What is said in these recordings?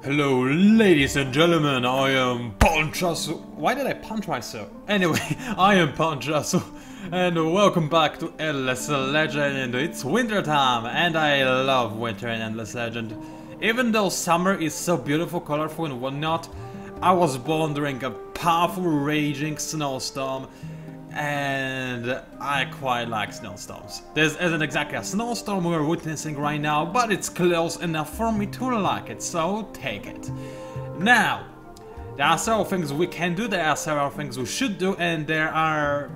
Hello, ladies and gentlemen, I am PANCZASU. Why did I punch myself? Anyway, I am PANCZASU, and welcome back to Endless Legend. It's winter time, and I love winter in Endless Legend. Even though summer is so beautiful, colorful, and whatnot, I was born during a powerful, raging snowstorm, and I quite like snowstorms. This isn't exactly a snowstorm we're witnessing right now, but it's close enough for me to like it, so take it. Now, there are several things we can do, there are several things we should do, and there are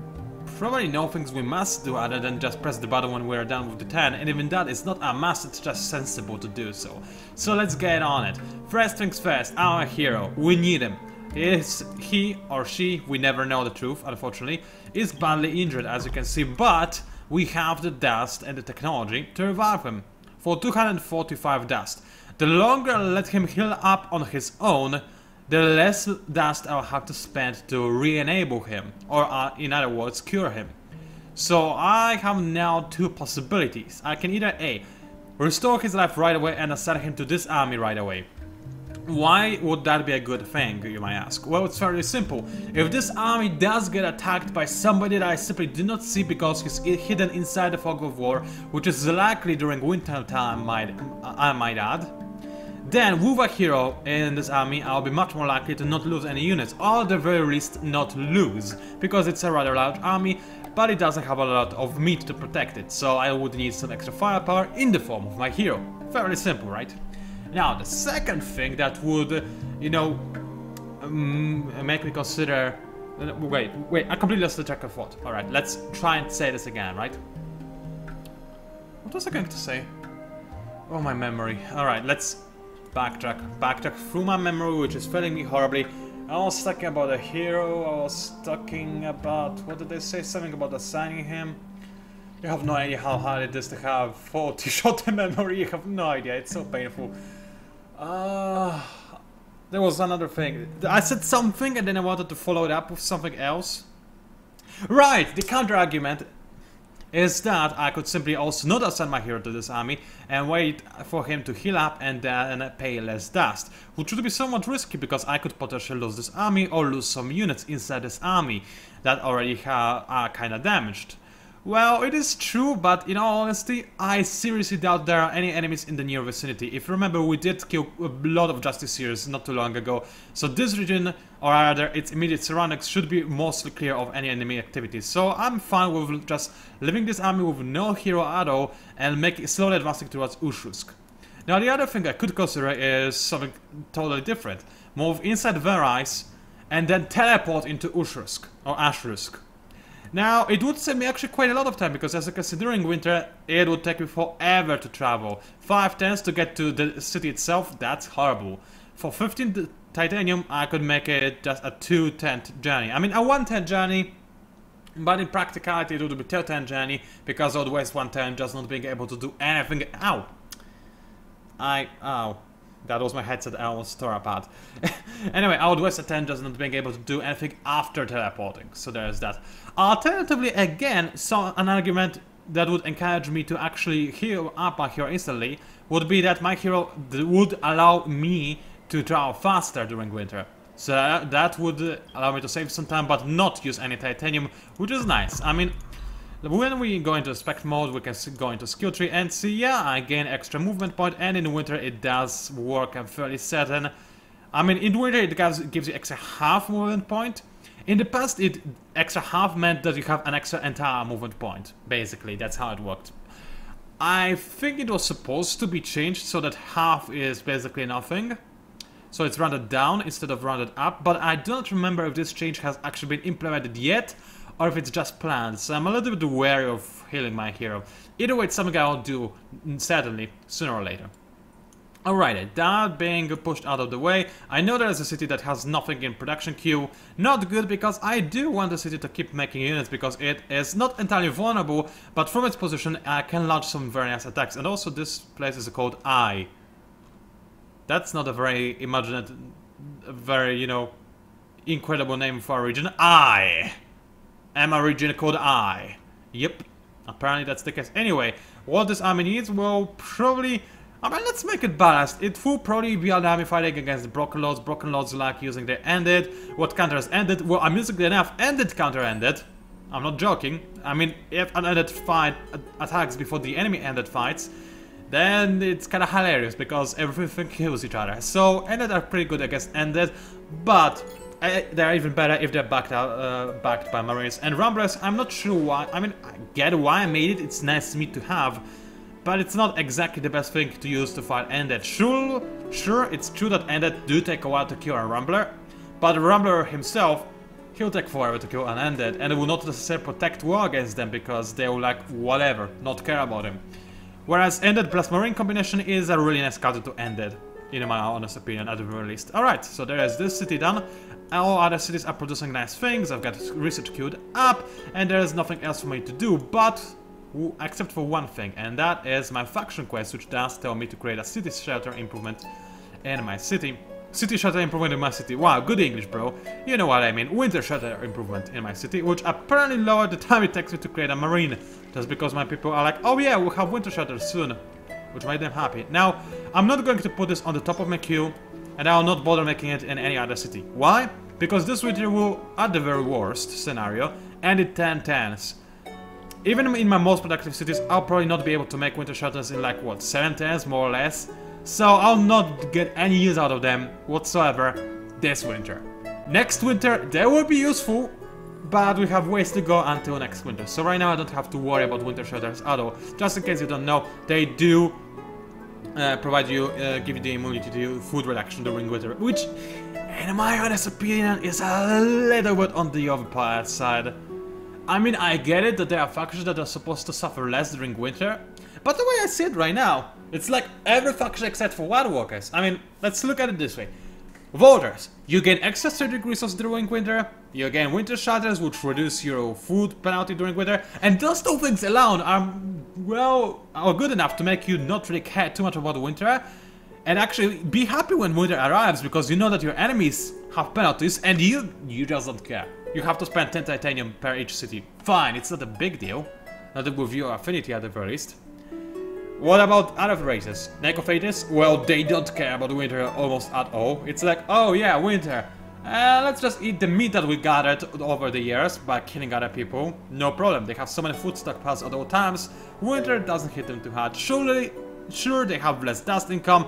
probably no things we must do other than just press the button when we're done with the turn, and even that is not a must, it's just sensible to do so. So let's get on it. First things first, our hero, we need him. Is he or she, we never know the truth, unfortunately, is badly injured as you can see, but we have the dust and the technology to revive him for 245 dust. The longer I let him heal up on his own, the less dust I'll have to spend to re-enable him, or in other words, cure him. So I have now two possibilities. I can either A, restore his life right away and assign him to this army right away. Why would that be a good thing, you might ask? Well, it's fairly simple. If this army does get attacked by somebody that I simply do not see because he's hidden inside the fog of war, which is likely during winter time, I might add, then with a hero in this army, I'll be much more likely to not lose any units, or at the very least not lose, because it's a rather large army, but it doesn't have a lot of meat to protect it, so I would need some extra firepower in the form of my hero. Fairly simple, right? Now, the second thing that would, you know, make me consider... Wait, I completely lost the track of thought. Alright, let's try and say this again, right? What was I going to say? Oh, my memory. Alright, let's backtrack through my memory, which is failing me horribly. I was talking about a hero, I was talking about... What did they say? Something about assigning him? You have no idea how hard it is to have 40 short-term memory, you have no idea, it's so painful. There was another thing. I said something and then I wanted to follow it up with something else. Right, the counter-argument is that I could simply also not assign my hero to this army and wait for him to heal up and then pay less dust, which would be somewhat risky because I could potentially lose this army or lose some units inside this army that already are kinda damaged. Well, it is true, but in all honesty, I seriously doubt there are any enemies in the near vicinity. If you remember, we did kill a lot of Justiciars not too long ago, so this region, or rather its immediate surroundings, should be mostly clear of any enemy activities. So I'm fine with just leaving this army with no hero at all and slowly advancing towards Ushrusk. Now the other thing I could consider is something totally different. Move inside Verais and then teleport into Ushrusk, or Ashrusk. Now, it would save me actually quite a lot of time, because as you can see, during winter, it would take me forever to travel. 5 turns to get to the city itself, that's horrible. For 15 titanium, I could make it just a 2-turn journey. I mean, a 1-turn journey, but in practicality, it would be a 2-turn journey, because I would waste 1 turn just not being able to do anything. Ow! Ow. That was my headset, I almost tore apart. Anyway, I would waste a turn just not being able to do anything after teleporting, so there's that. Alternatively, again, so an argument that would encourage me to actually heal up my hero instantly would be that my hero would allow me to travel faster during winter. So that would allow me to save some time but not use any titanium, which is nice. I mean, when we go into spec mode, we can go into skill tree and see, yeah, I gain extra movement point, and in winter it does work, I'm fairly certain. I mean, in winter it gives you extra half movement point. In the past, extra half meant that you have an extra entire movement point. Basically, that's how it worked. I think it was supposed to be changed so that half is basically nothing. So it's rounded down instead of rounded up, but I don't remember if this change has actually been implemented yet, or if it's just planned, so I'm a little bit wary of healing my hero. Either way, it's something I'll do, certainly, sooner or later. Alrighty, that being pushed out of the way, I know there is a city that has nothing in production queue. Not good, because I do want the city to keep making units, because it is not entirely vulnerable, but from its position I can launch some very nice attacks. And also this place is called I. That's not a very imaginative, very, you know, incredible name for a region. I am a region called I. Yep, apparently that's the case. Anyway, what this army needs, well, probably... I mean, let's make it balanced. It will probably be an army fighting against the Broken Lords. Broken Lords like using their ended. What counters ended? Well, amusingly enough, ended counter ended. I'm not joking. I mean, if an ended fight attacks before the enemy ended fights, then it's kind of hilarious because everything kills each other. So ended are pretty good against ended, but they're even better if they're backed by Marines. And Rumblers, I'm not sure why. I mean, I get why I made it. It's nice to me to have. But it's not exactly the best thing to use to fight Undead. Sure, it's true that Undead do take a while to kill a Rumbler, but the Rumbler himself, he'll take forever to kill an Undead, and it will not necessarily protect well against them because they will like, whatever, not care about him. Whereas Undead plus Marine combination is a really nice counter to Undead, in my honest opinion, at the very least. Alright, so there is this city done. All other cities are producing nice things, I've got research queued up, and there is nothing else for me to do, but except for one thing, and that is my faction quest, which does tell me to create a city shelter improvement in my city. City shelter improvement in my city. Wow, good English, bro. You know what I mean. Winter shelter improvement in my city, which apparently lowered the time it takes me to create a marine. Just because my people are like, oh yeah, we'll have winter shelter soon. Which made them happy. Now, I'm not going to put this on the top of my queue, and I will not bother making it in any other city. Why? Because this winter will, at the very worst scenario, end in 10-10s. Even in my most productive cities, I'll probably not be able to make winter shelters in like, what, 7 10s more or less? So I'll not get any use out of them whatsoever this winter. Next winter, they will be useful, but we have ways to go until next winter. So right now I don't have to worry about winter shelters at all. Just in case you don't know, they do provide you, give you the immunity to food reduction during winter, which, in my honest opinion, is a little bit on the overpowered side. I mean, I get it that there are factions that are supposed to suffer less during winter, but the way I see it right now, it's like every faction except for Wild Walkers. I mean, let's look at it this way. Voters, you gain extra strategic resources during winter, you gain winter shelters which reduce your food penalty during winter, and those two things alone are, well, are good enough to make you not really care too much about winter, and actually be happy when winter arrives because you know that your enemies have penalties and you just don't care. You have to spend 10 titanium per each city. Fine, it's not a big deal. Not with your affinity at the very least. What about other races? Necrophages? Well, they don't care about winter almost at all. It's like, oh yeah, winter. Let's just eat the meat that we gathered over the years by killing other people. No problem, they have so many food stockpiles at all times. Winter doesn't hit them too hard. Sure, they have less dust income,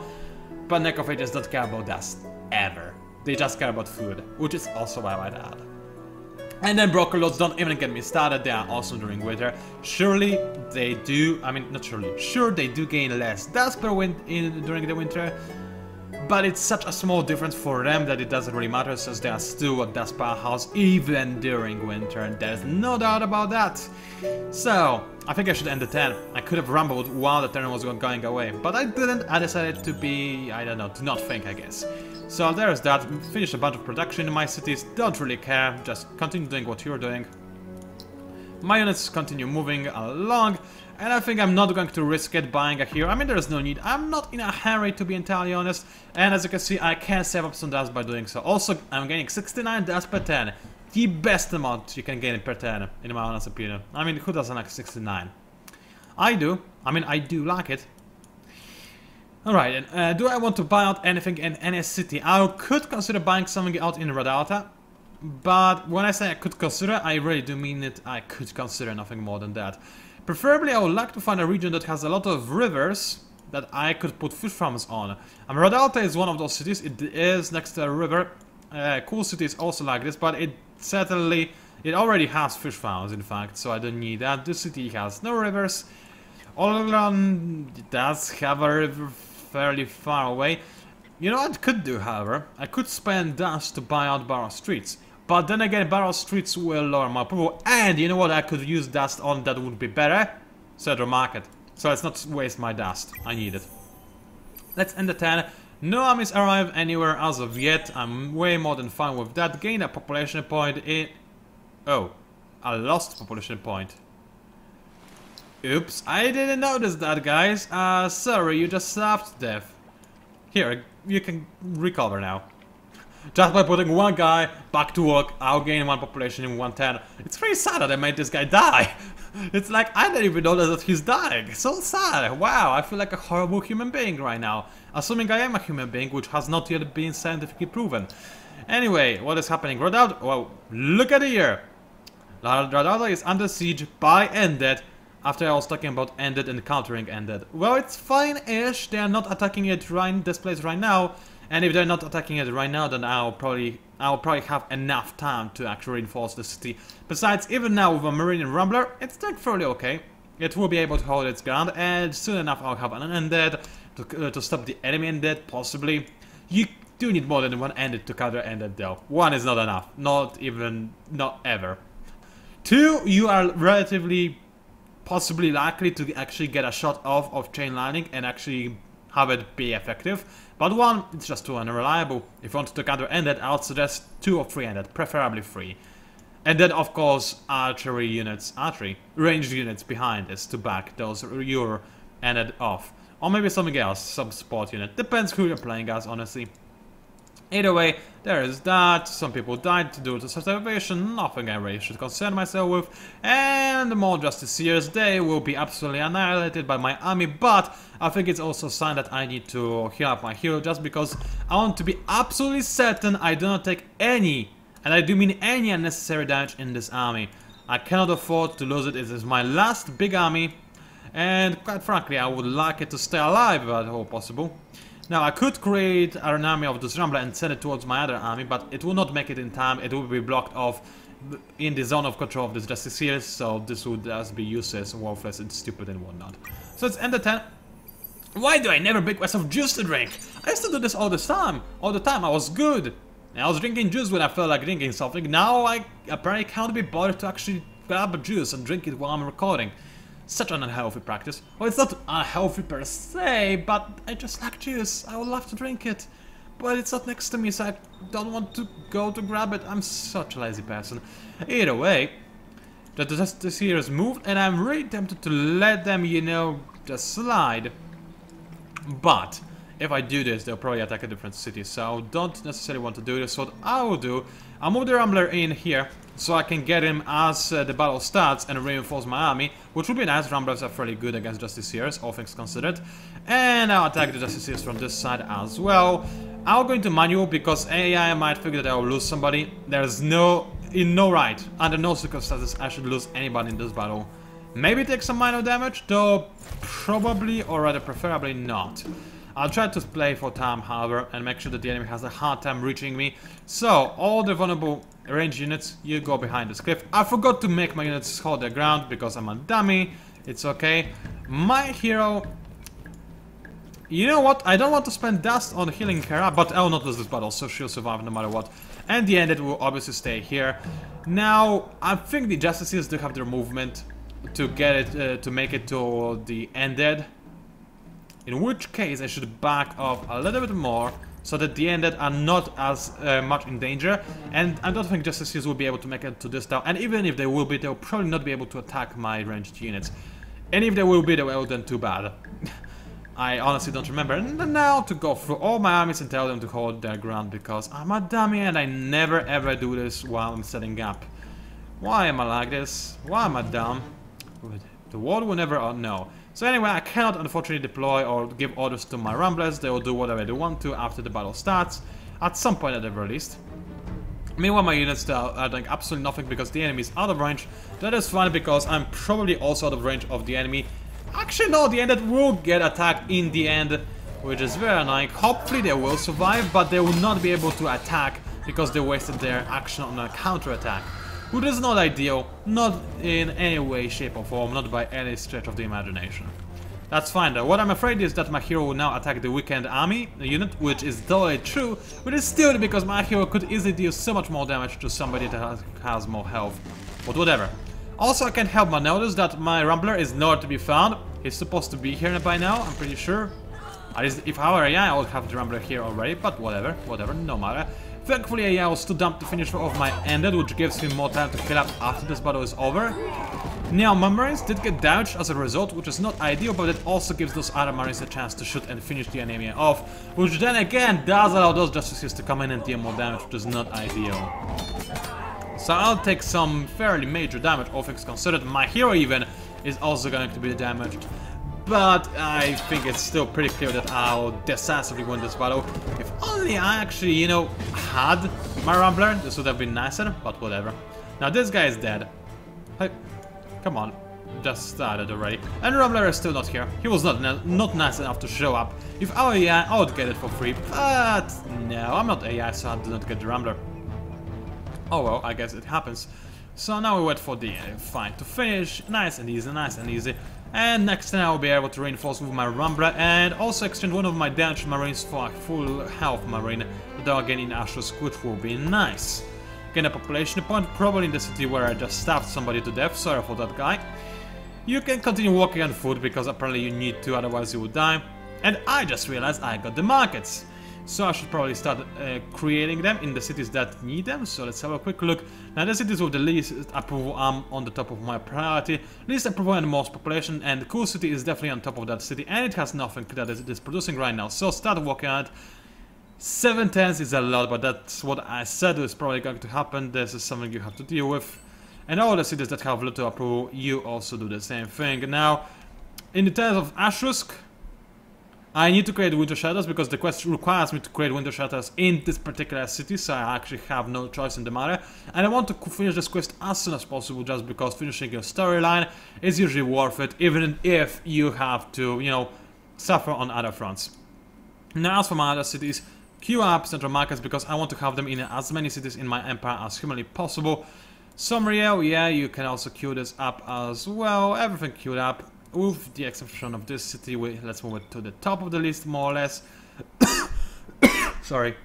but necrophages don't care about dust. Ever. They just care about food, which is also why I might add. And then Broken Lords, don't even get me started, they are awesome during winter. Surely they do, I mean, not surely, sure they do gain less dust per during the winter, but it's such a small difference for them that it doesn't really matter since they are still a dust powerhouse even during winter, and there's no doubt about that. So, I think I should end the turn. I could have rumbled while the turn was going away, but I didn't. I decided to be, I don't know, to not think, I guess. So there's that, finish a bunch of production in my cities, don't really care, just continue doing what you're doing. My units continue moving along, and I think I'm not going to risk it buying a hero. I mean, there's no need, I'm not in a hurry to be entirely honest, and as you can see, I can save up some dust by doing so. Also, I'm gaining 69 dust per turn, the best amount you can gain per turn, in my honest opinion. I mean, who doesn't like 69? I do, I mean, I do like it. Alright, and do I want to buy out anything in any city? I could consider buying something out in Radalta, but when I say I could consider, I really do mean it. I could consider nothing more than that. Preferably, I would like to find a region that has a lot of rivers that I could put fish farms on. Radalta is one of those cities. It is next to a river. Cool cities also like this, but it already has fish farms, in fact, so I don't need that. This city has no rivers. Oleron does have a river fairly far away. You know what I could do, however? I could spend dust to buy out Barrow Streets. But then again, Barrow Streets will lower my approval. And you know what I could use dust on that would be better? Cedro Market. So let's not waste my dust. I need it. Let's end the turn. No armies arrive anywhere as of yet. I'm way more than fine with that. Gain a population point in... Oh. I lost population point. Oops, I didn't notice that, guys. Sorry, you just starved to death. Here, you can recover now. Just by putting one guy back to work, I'll gain one population in 110. It's very sad that I made this guy die. It's like, I didn't even know that he's dying. So sad. Wow, I feel like a horrible human being right now. Assuming I am a human being, which has not yet been scientifically proven. Anyway, what is happening? Rodaldo, well, look at it here. Rodaldo is under siege by Ended. After I was talking about Ended and countering Ended. Well, it's fine-ish. They are not attacking this place right now. And if they're not attacking it right now, then I'll probably have enough time to actually reinforce the city. Besides, even now with a Marine and Rumbler, it's doing fairly okay. It will be able to hold its ground, and soon enough I'll have an Undead to stop the enemy Undead, possibly. You do need more than one Undead to counter Undead though. One is not enough. Not ever. Two, you are relatively, possibly likely to actually get a shot off of Chain Lightning and actually have it be effective. But one, it's just too unreliable. If you want to counter Undead, I'll suggest 2 or 3 Undead, preferably 3. And then of course ranged units behind this to back those your Undead off. Or maybe something else, some support unit. Depends who you're playing as, honestly. Either way, there is that. Some people died due to starvation, nothing I really should concern myself with. And the more Justiciars, they will be absolutely annihilated by my army, but I think it's also a sign that I need to heal up my hero just because I want to be absolutely certain I do not take any, and I do mean any, unnecessary damage in this army. I cannot afford to lose it. It is my last big army, and quite frankly I would like it to stay alive if at all possible. Now, I could create an army of this Rambler and send it towards my other army, but it will not make it in time. It will be blocked off in the zone of control of this Justiciars, so this would just be useless, worthless, and stupid and whatnot. So it's end of 10. Why do I never make myself juice to drink? I used to do this all the time. All the time, I was good. And I was drinking juice when I felt like drinking something. Now I apparently can't be bothered to actually grab a juice and drink it while I'm recording. Such an unhealthy practice. Well, it's not unhealthy per se, but I just like juice. I would love to drink it. But it's not next to me, so I don't want to go to grab it. I'm such a lazy person. Either way, the Justiciars moved, and I'm really tempted to let them, you know, just slide. But if I do this, they'll probably attack a different city, so I don't necessarily want to do this. So what I will do, I'll move the Rambler in here, so I can get him as the battle starts and reinforce my army, which would be nice. Ramblers are fairly good against Justiciars, all things considered. And I'll attack the Justiciars from this side as well. I'll go into manual because AI might figure that I will lose somebody. There's no right, under no circumstances I should lose anybody in this battle. Maybe take some minor damage, though probably, or rather preferably not. I'll try to play for time, however, and make sure that the enemy has a hard time reaching me. So, all the vulnerable range units, you go behind this cliff. I forgot to make my units hold their ground because I'm a dummy. It's okay. My hero... You know what? I don't want to spend dust on healing Kara, but I will not lose this battle, so she'll survive no matter what. And the Undead will obviously stay here. Now, I think the Justiciars do have their movement to get it, to make it to the Undead. In which case, I should back off a little bit more, so that the Undead are not as much in danger. And I don't think Justiciars will be able to make it to this town. And even if they will be, they'll probably not be able to attack my ranged units. And if they will be, well, then too bad. I honestly don't remember. And now to go through all my armies and tell them to hold their ground, because I'm a dummy and I never ever do this while I'm setting up. Why am I like this? Why am I dumb? The world will never know. So anyway, I cannot unfortunately deploy or give orders to my Ramblers. They will do whatever they want to after the battle starts, at some point at the very least. Meanwhile, my units are doing absolutely nothing because the enemy is out of range. That is fine because I'm probably also out of range of the enemy. Actually, no, the Undead will get attacked in the end, which is very annoying. Hopefully they will survive, but they will not be able to attack because they wasted their action on a counter-attack. Which is not ideal, not in any way, shape or form, not by any stretch of the imagination. That's fine though. What I'm afraid is that my hero will now attack the weakened army unit, which is totally true, but it's still because my hero could easily deal so much more damage to somebody that has more health. But whatever. Also, I can't help but notice that my Rambler is nowhere to be found. He's supposed to be here by now, I'm pretty sure. At least if I were AI, I would have the Rambler here already, but whatever, no matter. Thankfully, AI was too dumb to finish off my Undead, which gives him more time to heal up after this battle is over. Now, my marines did get damaged as a result, which is not ideal, but it also gives those other marines a chance to shoot and finish the enemy off, which then again does allow those justices to come in and deal more damage, which is not ideal. So I'll take some fairly major damage, all things considered. My hero even is also going to be damaged. But I think it's still pretty clear that I'll decisively win this battle. If only I actually, you know, had my Rambler, this would have been nicer, but whatever. Now this guy is dead. Hey, come on, just started already. And Rambler is still not here. He was not nice enough to show up. If I were AI, I would get it for free, but no, I'm not AI, so I do not get the Rambler. Oh well, I guess it happens. So now we wait for the fight to finish. Nice and easy, nice and easy. And next time I'll be able to reinforce with my Rambler and also exchange one of my damaged marines for a full health marine that again in Ashes, which will be nice. Gain a population point, probably in the city where I just stabbed somebody to death, sorry for that guy. You can continue walking on foot because apparently you need to, otherwise you will die. And I just realized I got the markets. So I should probably start creating them in the cities that need them. So let's have a quick look. Now the cities with the least approval are on the top of my priority. Least approval and most population, and Cool City is definitely on top of that city, and it has nothing that it is producing right now. So start working on it. 7 tens is a lot, but that's what I said is probably going to happen. This is something you have to deal with. And all the cities that have little approval, you also do the same thing. Now, in the terms of Ashusk, I need to create winter shelters because the quest requires me to create winter shelters in this particular city, so I actually have no choice in the matter. And I want to finish this quest as soon as possible just because finishing your storyline is usually worth it, even if you have to, you know, suffer on other fronts. Now as for my other cities, queue up central markets because I want to have them in as many cities in my empire as humanly possible. Somriel, yeah, you can also queue this up as well, everything queued up. With the exception of this city, let's move it to the top of the list, more or less. Sorry.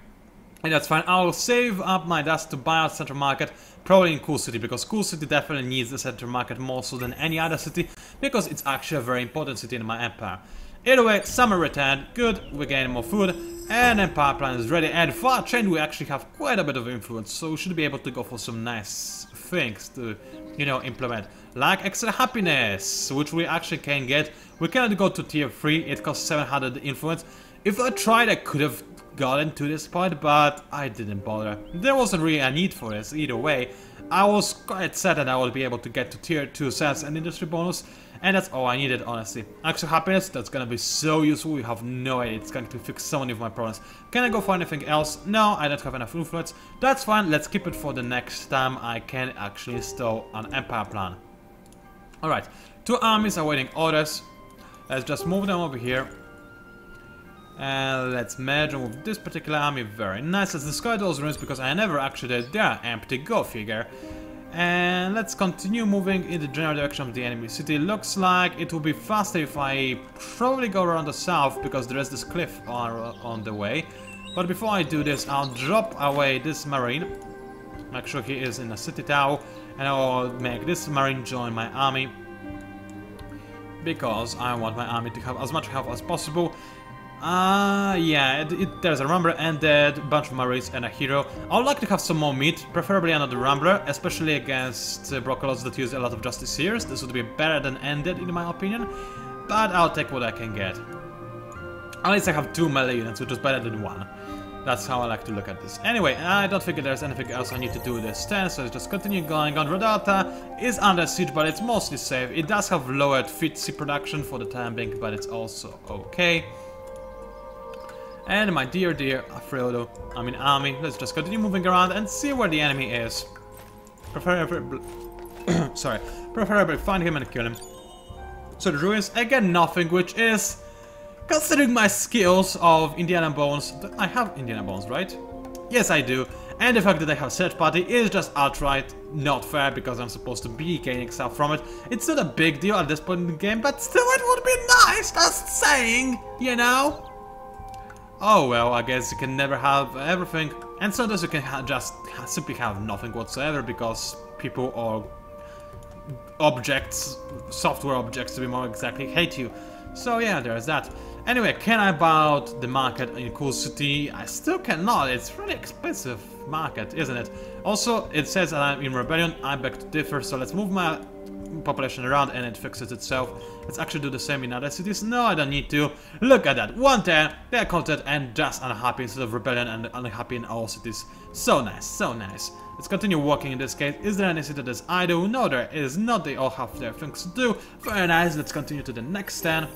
And that's fine. I'll save up my dust to buy out Central Market, probably in Cool City, because Cool City definitely needs the Central Market more so than any other city, because it's actually a very important city in my empire. Either way, summer returned, good, we gain more food, and Empire Plan is ready, and for our chain we actually have quite a bit of influence, so we should be able to go for some nice things to, you know, implement. Like extra happiness, which we actually can get. We cannot go to tier 3, it costs 700 influence. If I tried, I could have gotten to this point, but I didn't bother. There wasn't really a need for this either way. I was quite certain I would be able to get to tier 2 sales and industry bonus, and that's all I needed, honestly. Extra happiness, that's gonna be so useful, you have no idea, it's going to fix so many of my problems. Can I go for anything else? No, I don't have enough influence. That's fine, let's keep it for the next time I can actually install an Empire Plan. Alright, 2 armies are waiting orders. Let's just move them over here. And let's merge them with this particular army. Very nice. Let's discard those ruins because I never actually did. They are empty, go figure. And let's continue moving in the general direction of the enemy city. Looks like it will be faster if I probably go around the south because there is this cliff on the way. But before I do this, I'll drop away this marine. Make sure he is in a city tower. And I'll make this marine join my army because I want my army to have as much health as possible. Yeah, there's a Rambler and a bunch of marines and a hero. I would like to have some more meat, preferably another Rambler, especially against Broccolos that use a lot of Justiciars. This would be better than ended in my opinion, but I'll take what I can get. At least I have 2 melee units, which is better than 1. That's how I like to look at this. Anyway, I don't think there's anything else I need to do this turn, so let's just continue going on. Rodata is under siege, but it's mostly safe. It does have lowered FTSE production for the time being, but it's also okay. And my dear Alfredo, army, let's just continue moving around and see where the enemy is. Preferably, preferably find him and kill him. So the ruins, again nothing, which is... Considering my skills of Indiana Bones, I have Indiana Bones, right? Yes, I do. And the fact that I have Search Party is just outright not fair because I'm supposed to be gaining stuff from it. It's not a big deal at this point in the game, but still it would be nice, just saying, you know? Oh well, I guess you can never have everything. And sometimes you can just simply have nothing whatsoever because people or objects, software objects to be more exactly, hate you. So yeah, there's that. Anyway, can I buy out the market in Cool City? I still cannot. It's really expensive market, isn't it? Also, it says that I'm in rebellion. I beg to differ. So let's move my population around and it fixes itself. Let's actually do the same in other cities. No, I don't need to. Look at that. 110, they're content and just unhappy instead of rebellion and unhappy in all cities. So nice, so nice. Let's continue walking in this case. Is there any city that is idle? No, there is not. They all have their things to do. Very nice. Let's continue to the next 10.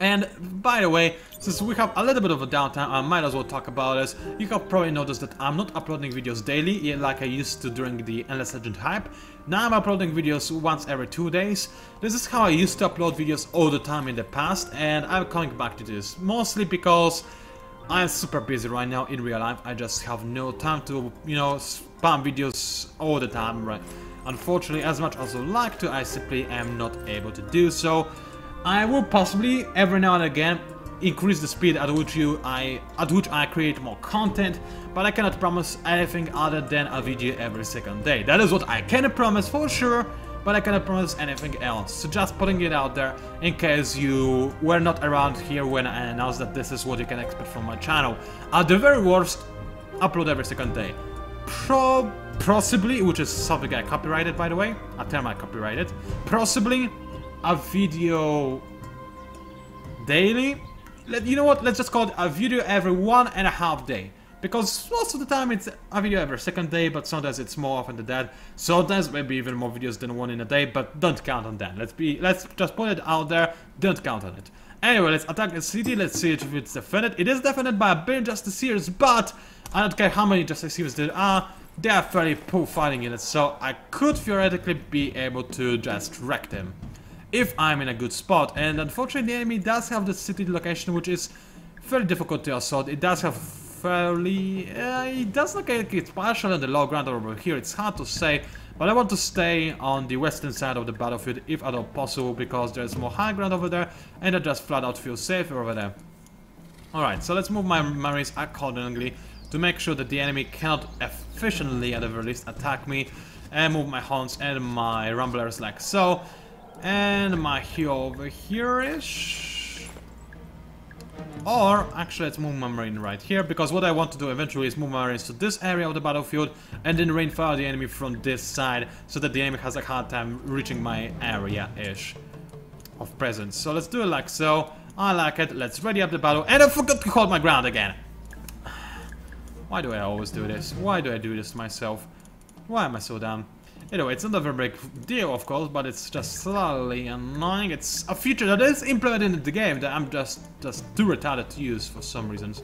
And by the way, since we have a little bit of a downtime, I might as well talk about this. You have probably noticed that I'm not uploading videos daily like I used to during the Endless Legend hype. Now I'm uploading videos once every 2 days. This is how I used to upload videos all the time in the past, and I'm coming back to this. Mostly because I'm super busy right now in real life. I just have no time to, you know, spam videos all the time, right? Unfortunately, as much as I would like to, I simply am not able to do so. I will possibly every now and again increase the speed at which I create more content, but I cannot promise anything other than a video every second day. That is what I can promise for sure, but I cannot promise anything else. So just putting it out there in case you were not around here when I announced that this is what you can expect from my channel. At the very worst, upload every second day. Possibly, which is something I copyrighted by the way, a term I copyrighted, possibly a video daily. You know what, let's just call it a video every 1.5 days. Because most of the time it's a video every second day, but sometimes it's more often than that. Sometimes maybe even more videos than one in a day, but don't count on that. Let's just put it out there, don't count on it. Anyway, let's attack the city, let's see if it's defended. It is defended by a billion Justiciars, but I don't care how many Justiciars there are, they are fairly poor fighting units, so I could theoretically be able to just wreck them if I'm in a good spot. And unfortunately the enemy does have the city location, which is fairly difficult to assault. It does have fairly... it does look like it's partial on the low ground over here, it's hard to say, but I want to stay on the western side of the battlefield if at all possible, because there's more high ground over there and I just flat out feel safer over there. Alright, so let's move my marines accordingly to make sure that the enemy cannot efficiently, at the very least, attack me, and move my Huns and my Rumblers like so. And my hero over here-ish. Or, actually, let's move my marine right here, because what I want to do eventually is move my marines to this area of the battlefield and then rain fire the enemy from this side, so that the enemy has a hard time reaching my area-ish of presence. So let's do it like so. I like it. Let's ready up the battle. And I forgot to hold my ground again. Why do I always do this? Why do I do this to myself? Why am I so dumb? Anyway, it's not a very big deal, of course, but it's just slightly annoying. It's a feature that is implemented in the game that I'm just too retarded to use for some reasons.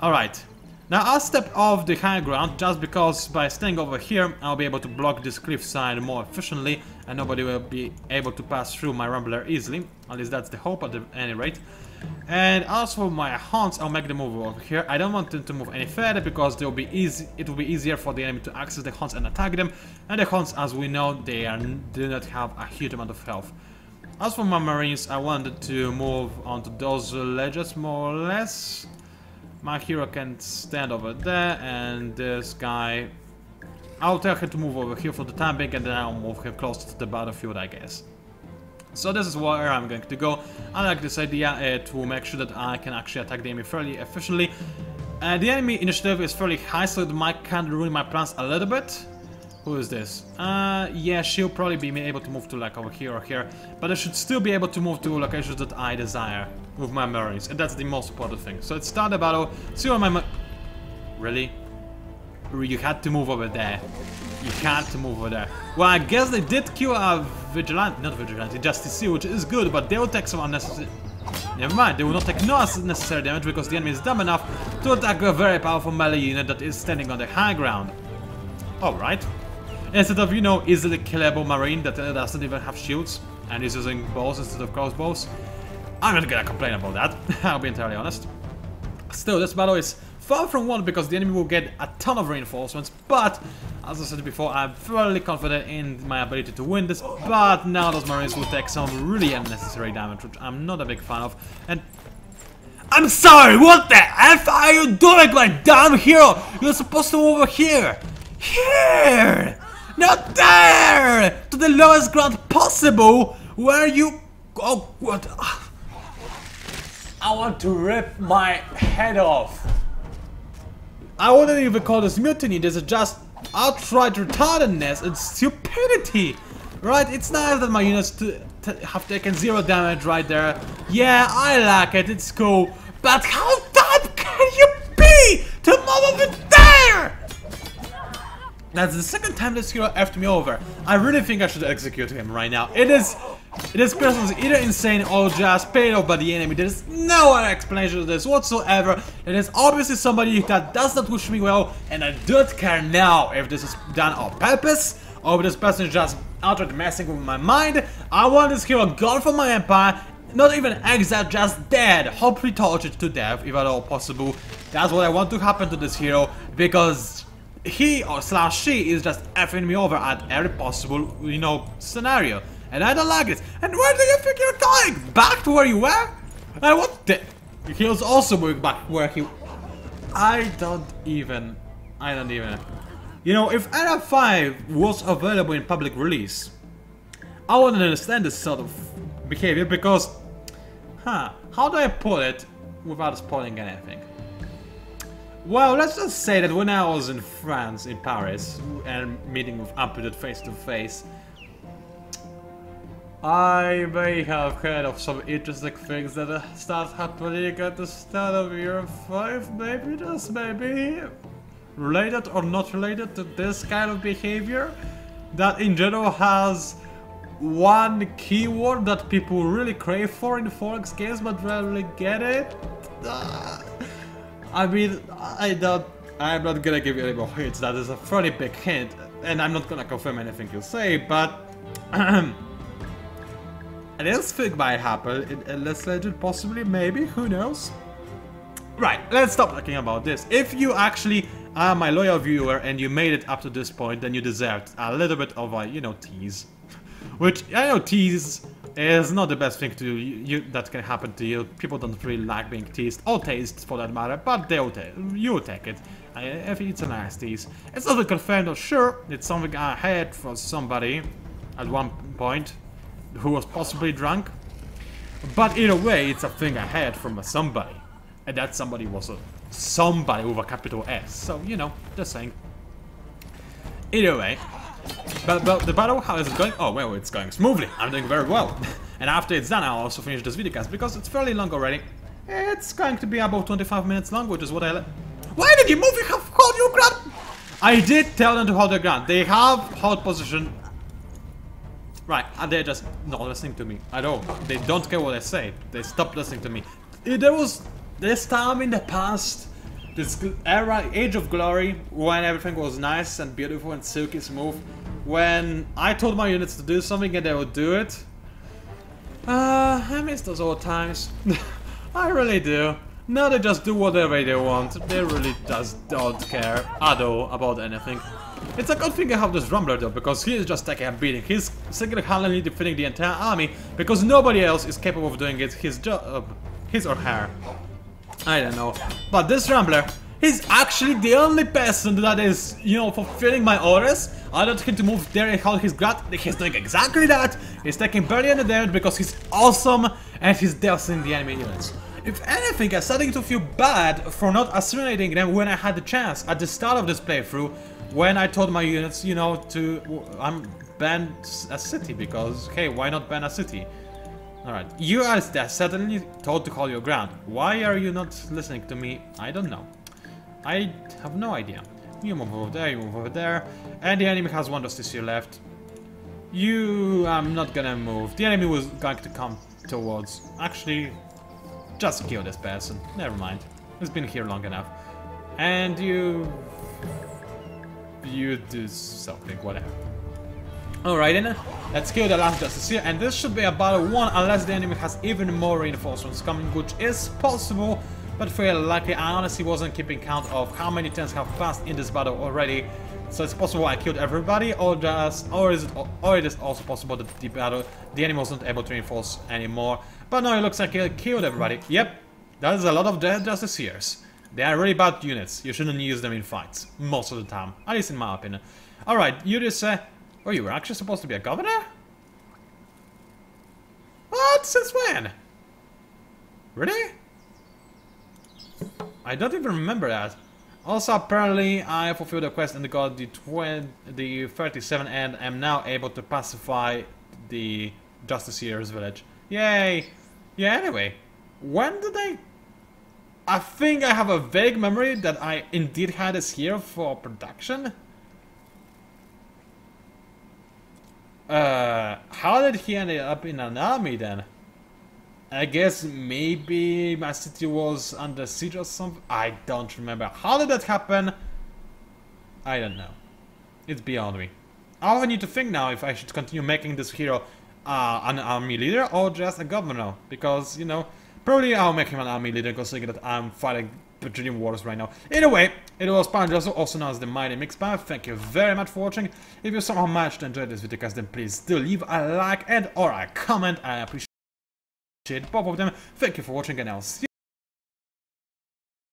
Alright. Now I'll step off the high ground just because by staying over here I'll be able to block this cliffside more efficiently and nobody will be able to pass through my Rumbler easily. At least that's the hope at any rate. And also my Huns, I'll make them move over here. I don't want them to move any further because it will be easier for the enemy to access the Huns and attack them. And the Huns, as we know, do not have a huge amount of health. As for my Marines, I wanted to move onto those ledges more or less. My hero can stand over there, and this guy, I'll tell him to move over here for the time being, and then I'll move him closer to the battlefield, I guess. So this is where I'm going to go. I like this idea to make sure that I can actually attack the enemy fairly efficiently. The enemy initiative is fairly high, so it might kind of ruin my plans a little bit. Who is this? Yeah, she'll probably be able to move to like over here or here, but I should still be able to move to locations that I desire with my Marines, and that's the most important thing. So let's start the battle. See what my Really? You had to move over there. You had to move over there. Well, I guess they did kill a vigilante, not vigilante, Justiciar, which is good, but they will take some unnecessary... Never mind, they will not take no unnecessary damage because the enemy is dumb enough to attack a very powerful melee unit that is standing on the high ground. Alright. Instead of, you know, easily killable marine that doesn't even have shields and is using bows instead of crossbows, I'm not gonna complain about that, I'll be entirely honest. Still, this battle is far from won because the enemy will get a ton of reinforcements, but as I said before, I'm fairly confident in my ability to win this, but now those marines will take some really unnecessary damage, which I'm not a big fan of, and... I'm sorry, what the F are you doing, my damn hero? You're supposed to move over here! Here! Not there! To the lowest ground possible, where you... Oh, what? I want to rip my head off. I wouldn't even call this mutiny, this is just outright retardedness and stupidity. Right, it's nice that my units have taken 0 damage right there. Yeah, I like it, it's cool. But how dumb can you be to move over there? That's the second time this hero effed me over. I really think I should execute him right now. This person is either insane or just paid off by the enemy. There is no other explanation to this whatsoever. It is obviously somebody that does not wish me well, and I don't care now if this is done on purpose or if this person is just outright messing with my mind. I want this hero gone from my empire, not even exiled, just dead. Hopefully tortured to death, if at all possible. That's what I want to happen to this hero, because he or slash she is just effing me over at every possible, you know, scenario. And I don't like this. And where do you think you're going? Back to where you were? And what the... He was also moving back where he... I don't even... You know, if Era 5 was available in public release, I wouldn't understand this sort of behavior because... how do I put it without spoiling anything? Well, let's just say that when I was in France, in Paris, and meeting with Amputed face to face, I may have heard of some interesting things that start happening at the start of year 5, maybe, just maybe. Related or not related to this kind of behavior, that in general has one keyword that people really crave for in Forex games but rarely get it. I mean, I'm not gonna give you any more hints. That is a fairly big hint, and I'm not gonna confirm anything you say, but this thing might happen in Let's Legend, possibly, maybe, who knows? Right, let's stop talking about this. If you actually are my loyal viewer and you made it up to this point, then you deserved a little bit of a, you know, tease. Which, I know tease is not the best thing that can happen to you. People don't really like being teased, or tased for that matter, but you'll take it. I think it's a nice tease. It's not confirmed or sure, it's something I heard from somebody at one point who was possibly drunk. But either way, it's a thing I heard from somebody. And that somebody was a somebody with a capital S. So, you know, just saying. Either way. But the battle, how is it going? Oh, well, it's going smoothly. I'm doing very well. And after it's done, I'll also finish this videocast because it's fairly long already. It's going to be about 25 minutes long, which is what I... Why did you move? You have hold your ground! I did tell them to hold their ground. They have hold position. Right, and they're just not listening to me at all. They don't care what I say. They stopped listening to me. There was this time in the past, this era, Age of Glory, when everything was nice and beautiful and silky smooth, when I told my units to do something and they would do it. I miss those old times. I really do. Now they just do whatever they want. They really just don't care at all about anything. It's a good thing I have this Rumbler though, because he is just taking a beating. He's single-handedly defeating the entire army, because nobody else is capable of doing it. His or her. I don't know. But this Rambler, he's actually the only person that is, you know, fulfilling my orders. I don't him to move there and hold his ground. He's doing exactly that. He's taking barely any damage because he's awesome and he's dousing the enemy units. If anything, I'm starting to feel bad for not assimilating them when I had the chance at the start of this playthrough, when I told my units, you know, to ban a city, because, hey, why not ban a city? Alright, you are suddenly told to hold your ground. Why are you not listening to me? I don't know. I have no idea. You move over there, you move over there, and the enemy has one Justice left. I'm not gonna move. The enemy was going to come towards... Actually, just kill this person. Never mind. It's been here long enough. And you do something, whatever. Alright then, let's kill the last Justice here, and this should be a battle won unless the enemy has even more reinforcements coming, which is possible, but fairly likely. I honestly wasn't keeping count of how many turns have passed in this battle already, so it's possible I killed everybody, or it is also possible that the enemy was not able to reinforce anymore. But no, it looks like I killed everybody. Yep, that is a lot of dead Justiciars. They are really bad units. You shouldn't use them in fights most of the time, at least in my opinion. Alright, you just oh, you were actually supposed to be a governor? What? Since when? Really? I don't even remember that. Also, apparently, I fulfilled the quest and got the 37 and am now able to pacify the Justiciar's village. Yay! Yeah, anyway, when did I think I have a vague memory that I indeed had this here for production. How did he end up in an army then? I guess maybe my city was under siege or something. I don't remember. How did that happen? I don't know. It's beyond me. I need to think now if I should continue making this hero an army leader or just a governor. Because, you know, probably I'll make him an army leader considering that I'm fighting Brazilian wars right now. Either way, it was PANCZASU, also known as the Mighty Mixpar. Thank you very much for watching. If you somehow managed to enjoy this video, guys, then please do leave a like and or a comment. I appreciate both of them. Thank you for watching and I'll see you